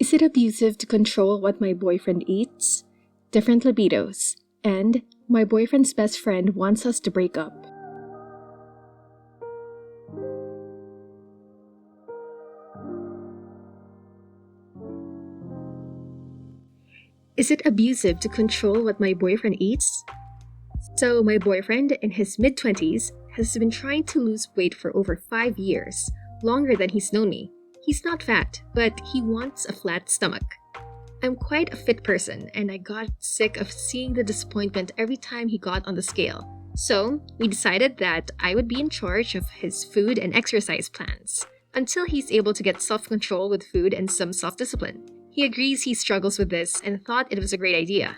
Is it abusive to control what my boyfriend eats? Different libidos. And my boyfriend's best friend wants us to break up. Is it abusive to control what my boyfriend eats? So my boyfriend, in his mid-20s, has been trying to lose weight for over 5 years, longer than he's known me. He's not fat, but he wants a flat stomach. I'm quite a fit person, and I got sick of seeing the disappointment every time he got on the scale. So we decided that I would be in charge of his food and exercise plans, until he's able to get self-control with food and some self-discipline. He agrees he struggles with this and thought it was a great idea.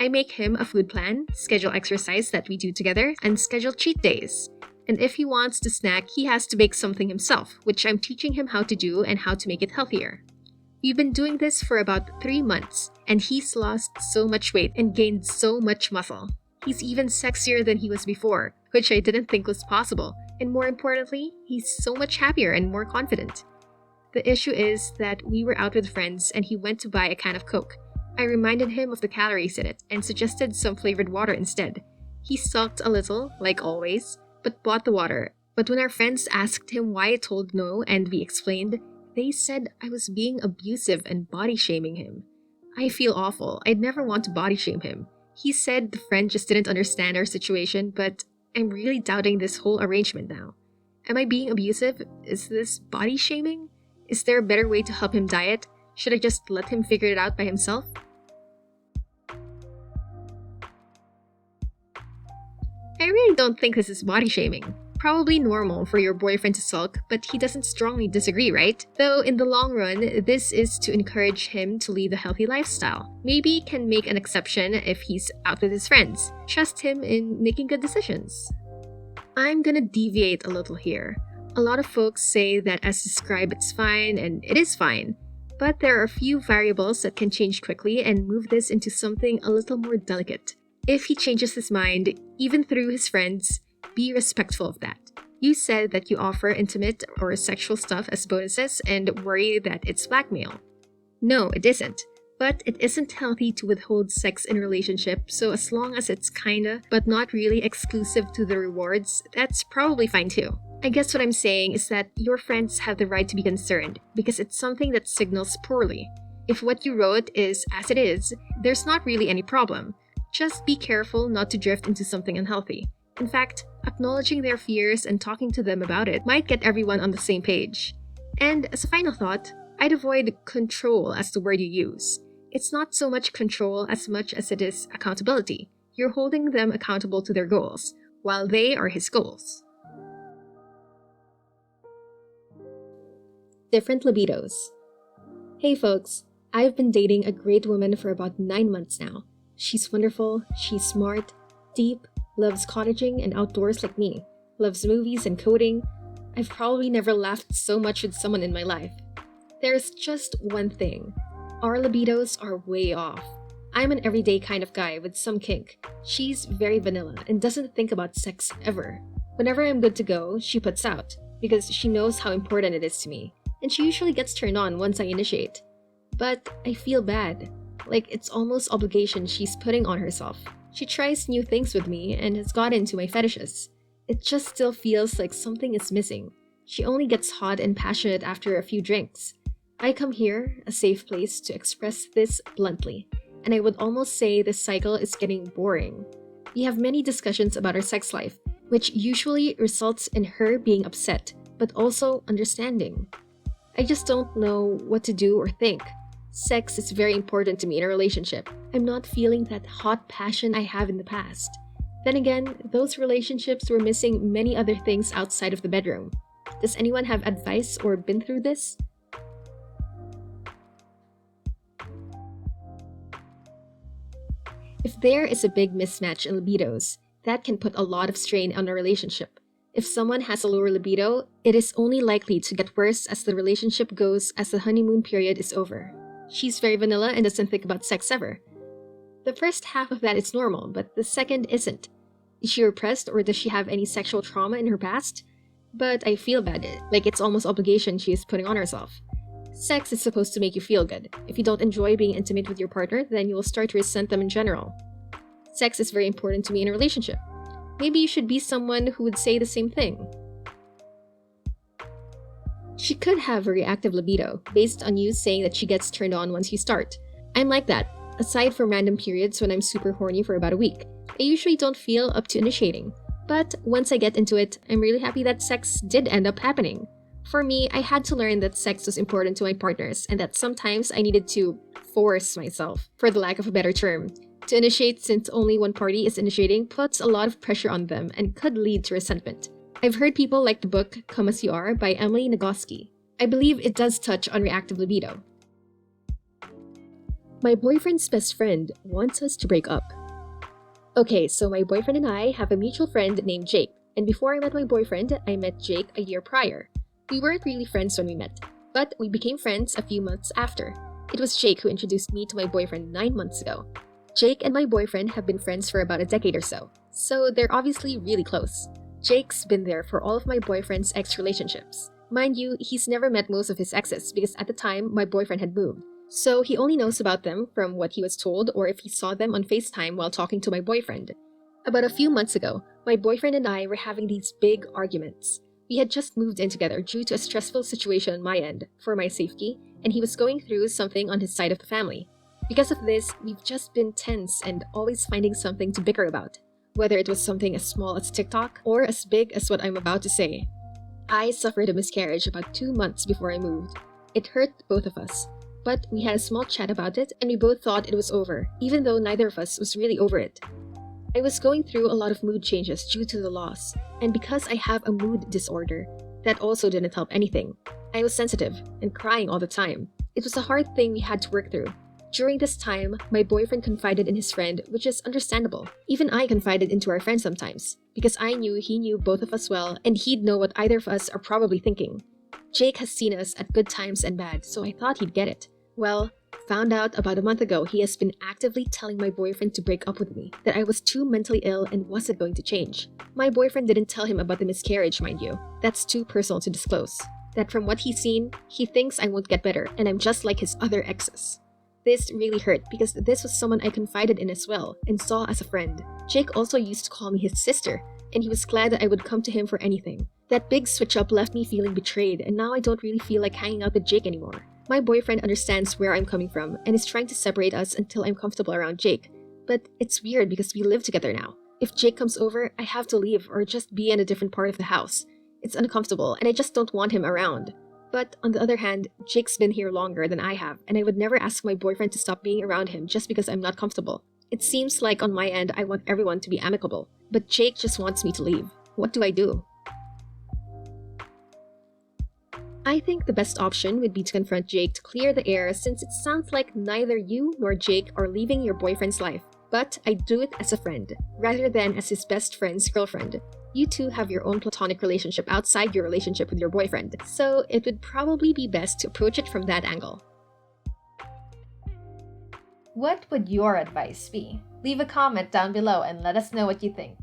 I make him a food plan, schedule exercise that we do together, and schedule cheat days. And if he wants to snack, he has to bake something himself, which I'm teaching him how to do and how to make it healthier. We've been doing this for about 3 months, and he's lost so much weight and gained so much muscle. He's even sexier than he was before, which I didn't think was possible. And more importantly, he's so much happier and more confident. The issue is that we were out with friends and he went to buy a can of Coke. I reminded him of the calories in it and suggested some flavored water instead. He sulked a little, like always, but bought the water. But when our friends asked him why I told no and we explained, they said I was being abusive and body shaming him. I feel awful. I'd never want to body shame him. He said the friend just didn't understand our situation, but I'm really doubting this whole arrangement now. Am I being abusive? Is this body shaming? Is there a better way to help him diet? Should I just let him figure it out by himself? I really don't think this is body shaming. Probably normal for your boyfriend to sulk, but he doesn't strongly disagree, right? Though in the long run, this is to encourage him to lead a healthy lifestyle. Maybe can make an exception if he's out with his friends. Trust him in making good decisions. I'm gonna deviate a little here. A lot of folks say that as described it's fine, and it is fine. But there are a few variables that can change quickly and move this into something a little more delicate. If he changes his mind, even through his friends, be respectful of that. You said that you offer intimate or sexual stuff as bonuses and worry that it's blackmail. No, it isn't. But it isn't healthy to withhold sex in a relationship, so as long as it's kinda, but not really exclusive to the rewards, that's probably fine too. I guess what I'm saying is that your friends have the right to be concerned, because it's something that signals poorly. If what you wrote is as it is, there's not really any problem. Just be careful not to drift into something unhealthy. In fact, acknowledging their fears and talking to them about it might get everyone on the same page. And as a final thought, I'd avoid control as the word you use. It's not so much control as much as it is accountability. You're holding them accountable to their goals, while they are his goals. Different libidos. Hey folks, I've been dating a great woman for about 9 months now. She's wonderful, she's smart, deep, loves cottaging and outdoors like me, loves movies and coding. I've probably never laughed so much with someone in my life. There's just one thing. Our libidos are way off. I'm an everyday kind of guy with some kink. She's very vanilla and doesn't think about sex ever. Whenever I'm good to go, she puts out, because she knows how important it is to me, and she usually gets turned on once I initiate. But I feel bad. Like it's almost obligation she's putting on herself. She tries new things with me and has got into my fetishes. It just still feels like something is missing. She only gets hot and passionate after a few drinks. I come here, a safe place, to express this bluntly, and I would almost say this cycle is getting boring. We have many discussions about our sex life, which usually results in her being upset, but also understanding. I just don't know what to do or think. Sex is very important to me in a relationship. I'm not feeling that hot passion I have in the past. Then again, those relationships were missing many other things outside of the bedroom. Does anyone have advice or been through this? If there is a big mismatch in libidos, that can put a lot of strain on a relationship. If someone has a lower libido, it is only likely to get worse as the relationship goes as the honeymoon period is over. She's very vanilla and doesn't think about sex ever. The first half of that is normal, but the second isn't. Is she repressed or does she have any sexual trauma in her past? But I feel bad, like it's almost obligation she is putting on herself. Sex is supposed to make you feel good. If you don't enjoy being intimate with your partner, then you will start to resent them in general. Sex is very important to me in a relationship. Maybe you should be someone who would say the same thing. She could have a reactive libido, based on you saying that she gets turned on once you start. I'm like that, aside from random periods when I'm super horny for about a week. I usually don't feel up to initiating. But once I get into it, I'm really happy that sex did end up happening. For me, I had to learn that sex was important to my partners and that sometimes I needed to force myself, for the lack of a better term. To initiate, since only one party is initiating, puts a lot of pressure on them and could lead to resentment. I've heard people like the book Come As You Are by Emily Nagoski. I believe it does touch on reactive libido. My boyfriend's best friend wants us to break up. Okay, so my boyfriend and I have a mutual friend named Jake, and before I met my boyfriend, I met Jake a year prior. We weren't really friends when we met, but we became friends a few months after. It was Jake who introduced me to my boyfriend 9 months ago. Jake and my boyfriend have been friends for about a decade or so they're obviously really close. Jake's been there for all of my boyfriend's ex-relationships. Mind you, he's never met most of his exes because at the time, my boyfriend had moved. So he only knows about them from what he was told or if he saw them on FaceTime while talking to my boyfriend. About a few months ago, my boyfriend and I were having these big arguments. We had just moved in together due to a stressful situation on my end, for my safety, and he was going through something on his side of the family. Because of this, we've just been tense and always finding something to bicker about, whether it was something as small as TikTok or as big as what I'm about to say. I suffered a miscarriage about 2 months before I moved. It hurt both of us, but we had a small chat about it and we both thought it was over, even though neither of us was really over it. I was going through a lot of mood changes due to the loss, and because I have a mood disorder, that also didn't help anything. I was sensitive and crying all the time. It was a hard thing we had to work through. During this time, my boyfriend confided in his friend, which is understandable. Even I confided into our friend sometimes, because I knew he knew both of us well and he'd know what either of us are probably thinking. Jake has seen us at good times and bad, so I thought he'd get it. Well, found out about a month ago he has been actively telling my boyfriend to break up with me, that I was too mentally ill and wasn't going to change. My boyfriend didn't tell him about the miscarriage, mind you. That's too personal to disclose. That from what he's seen, he thinks I won't get better and I'm just like his other exes. This really hurt because this was someone I confided in as well and saw as a friend. Jake also used to call me his sister, and he was glad that I would come to him for anything. That big switch up left me feeling betrayed, and now I don't really feel like hanging out with Jake anymore. My boyfriend understands where I'm coming from and is trying to separate us until I'm comfortable around Jake. But it's weird because we live together now. If Jake comes over, I have to leave or just be in a different part of the house. It's uncomfortable and I just don't want him around. But on the other hand, Jake's been here longer than I have, and I would never ask my boyfriend to stop being around him just because I'm not comfortable. It seems like on my end I want everyone to be amicable, but Jake just wants me to leave. What do I do? I think the best option would be to confront Jake to clear the air since it sounds like neither you nor Jake are leaving your boyfriend's life. But I do it as a friend, rather than as his best friend's girlfriend. You two have your own platonic relationship outside your relationship with your boyfriend, so it would probably be best to approach it from that angle. What would your advice be? Leave a comment down below and let us know what you think.